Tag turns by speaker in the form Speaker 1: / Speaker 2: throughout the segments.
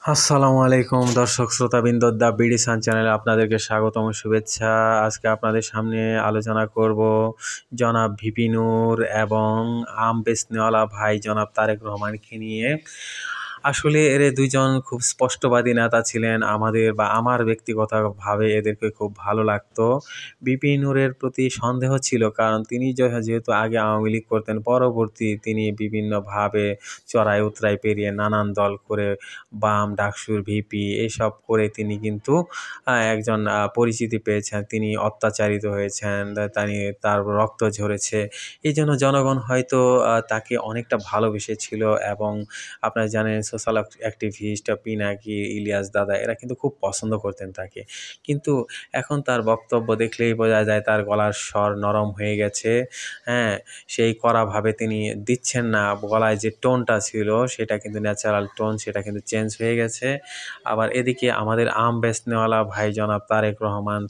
Speaker 1: আসসালামু আলাইকুম দর্শক শ্রোতাবৃন্দ, দ্য বিডি সান চ্যানেলে আপনাদেরকে স্বাগতম শুভেচ্ছা। আজকে আপনাদের সামনে আলোচনা করব জনাব ভিপি নূর এবং আম বেচনেওয়ালা ভাই জনাব তারেক রহমানকে নিয়ে। আসলে এরা দুইজন খুব স্পষ্টবাদী নেতা ছিলেন। আমাদের বা আমার ব্যক্তিগতভাবে এদেরকে খুব ভালো লাগতো। ভিপি নূরের প্রতি সন্দেহ ছিল, কারণ তিনি যেহেতু আগে আওয়ামী লীগ করতেন, পরবর্তী তিনি বিভিন্নভাবে চড়াই উতরাই পেরিয়ে নানান দল করে বাম, ডাকসুর, ভিপি এসব করে তিনি কিন্তু একজন পরিচিতি পেয়েছেন। তিনি অত্যাচারিত হয়েছেন, তার রক্ত ঝরেছে। এইজন্য জনগণ হয়তো তাকে অনেকটা ভালোবেসেছিল। এবং আপনারা জানেন সোশ্যাল অ্যাক্টিভিস্ট পিনাকি, ইলিয়াস দাদা এরা কিন্তু খুব পছন্দ করতেন তাকে। কিন্তু এখন তার বক্তব্য দেখলেই বোঝা যায় তার গলার স্বর নরম হয়ে গেছে। হ্যাঁ, সেই কড়াভাবে তিনি দিচ্ছেন না। গলায় যে টোনটা ছিল সেটা কিন্তু ন্যাচারাল টোন, সেটা কিন্তু চেঞ্জ হয়ে গেছে। আবার এদিকে আমাদের আম বেচনেওয়ালা ভাই জনাব তারেক রহমান,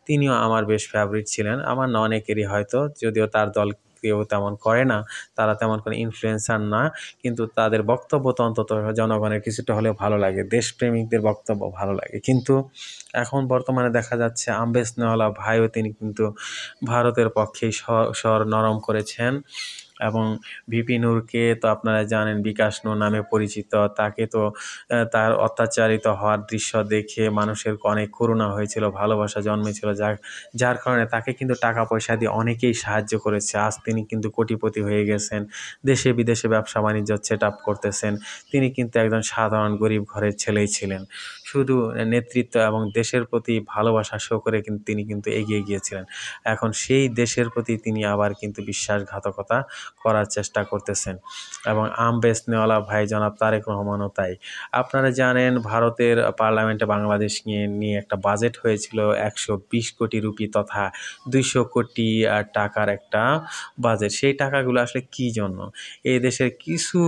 Speaker 1: তিনিও আমার বেশ ফেভারিট ছিলেন। আমার না, অনেকেরই হয়তো, যদিও তার দল কেউ তেমন করে না, তারা তেমন কোনো ইনফ্লুয়েন্সার না, কিন্তু তাদের বক্তব্য তো অন্তত জনগণের কিছুটা হলেও ভালো লাগে, দেশপ্রেমিকদের বক্তব্য ভালো লাগে। কিন্তু এখন বর্তমানে দেখা যাচ্ছে আম বেচনেওয়ালা ভাইও তিনি কিন্তু ভারতের পক্ষেই স্বর নরম করেছেন। এবং ভিপি নূরকে তো আপনারা জানেন বিকাশ নূর নামে পরিচিত। তাকে তো তার অত্যাচারিত হওয়ার দৃশ্য দেখে মানুষের অনেক করুণা হয়েছিল, ভালোবাসা জন্মেছিল, যার কারণে তাকে কিন্তু টাকা পয়সা দিয়ে অনেকেই সাহায্য করেছে। আজ তিনি কিন্তু কোটিপতি হয়ে গেছেন, দেশে বিদেশে ব্যবসা বাণিজ্য সেট আপ করতেছেন। তিনি কিন্তু একজন সাধারণ গরিব ঘরের ছেলেই ছিলেন। শুধু নেতৃত্ব এবং দেশের প্রতি ভালোবাসা শো করে কিন্তু তিনি কিন্তু এগিয়ে গিয়েছিলেন। এখন সেই দেশের প্রতি তিনি আবার কিন্তু বিশ্বাসঘাতকতা করার চেষ্টা করতেছেন। এবং আম বেচনেওয়ালা ভাই জনাব তারেক রহমানও তাই। আপনারা জানেন ভারতের পার্লামেন্টে বাংলাদেশ নিয়ে একটা বাজেট হয়েছিল 120 কোটি রুপি তথা 200 কোটি টাকার একটা বাজেট। সেই টাকাগুলো আসলে কী জন্য? এই দেশের কিছু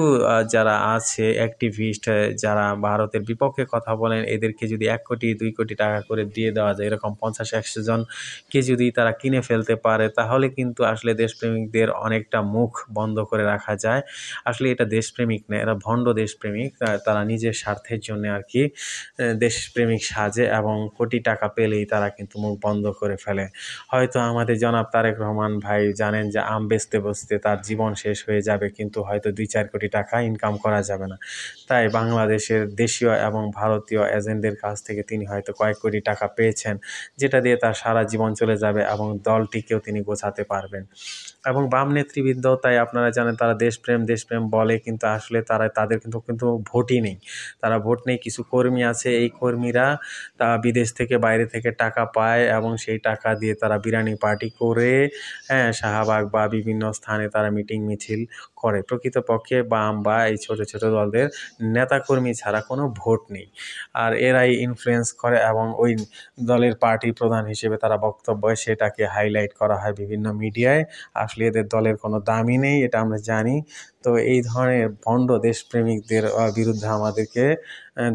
Speaker 1: যারা আছে অ্যাক্টিভিস্ট, যারা ভারতের বিপক্ষে কথা বলেন, এদেরকে যদি 1 কোটি 2 কোটি টাকা করে দিয়ে দেওয়া যায়, এরকম 50-100 জনকে যদি তারা কিনে ফেলতে পারে, তাহলে কিন্তু আসলে দেশপ্রেমিকদের অনেকটা মুখ বন্ধ করে রাখা যায়। আসলে এটা দেশপ্রেমিক না, এরা ভণ্ড দেশপ্রেমিক। তারা নিজের স্বার্থের জন্য আর কি দেশপ্রেমিক সাজে, এবং কোটি টাকা পেলেই তারা কিন্তু মুখ বন্ধ করে ফেলে। হয়তো আমাদের জনাব তারেক রহমান ভাই জানেন যে আম বেচতে বসতে তার জীবন শেষ হয়ে যাবে, কিন্তু হয়তো 2-4 কোটি টাকা ইনকাম করা যাবে না। তাই বাংলাদেশের দেশীয় এবং ভারতীয় এজেন্টদের কাছ থেকে তিনি হয়তো কয়েক কোটি টাকা পেয়েছেন, যেটা দিয়ে তার সারা জীবন চলে যাবে এবং দলটিকেও তিনি গোছাতে পারবেন। এবং বাম নেতৃবৃন্দ, তাই আপনারা জানেন, তারা দেশপ্রেম দেশপ্রেম বলে, কিন্তু আসলে তাদের কিন্তু ভোটই নেই। তারা ভোট নেই, কিছু কর্মী আছে, এই কর্মীরা তা বিদেশ থেকে বাইরে থেকে টাকা পায় এবং সেই টাকা দিয়ে তারা বিরিয়ানি পার্টি করে, হ্যাঁ, শাহবাগ বা বিভিন্ন স্থানে তারা মিটিং মিছিল করে। প্রকৃতপক্ষে বাম বা এই ছোট ছোট দলদের নেতাকর্মী ছাড়া কোনো ভোট নেই। আর এরাই ইনফ্লুয়েন্স করে এবং ওই দলের পার্টি প্রধান হিসেবে তারা বক্তব্য সেটাকে হাইলাইট করা হয় বিভিন্ন মিডিয়ায়। আসলে এদের দলের কোনো দামই নেই, এটা আমরা জানি। তো এই ধরনের ভণ্ড দেশপ্রেমিকদের বিরুদ্ধে আমাদেরকে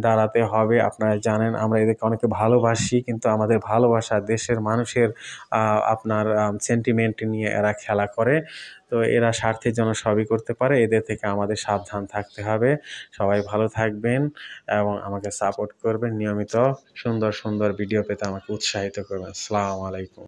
Speaker 1: দাঁড়াতে হবে। আপনারা জানেন আমরা এদেরকে অনেকে ভালোবাসি, কিন্তু আমাদের ভালোবাসা দেশের মানুষের আপনার সেন্টিমেন্ট নিয়ে এরা খেলা করে। তো এরা স্বার্থের জন্য সবই করতে পারে, এদের থেকে আমাদের সাবধান থাকতে হবে। সবাই ভালো থাকবেন এবং আমাকে সাপোর্ট করবেন। নিয়মিত সুন্দর সুন্দর ভিডিও পেতে আমাকে উৎসাহিত করবেন। আসসালামু আলাইকুম।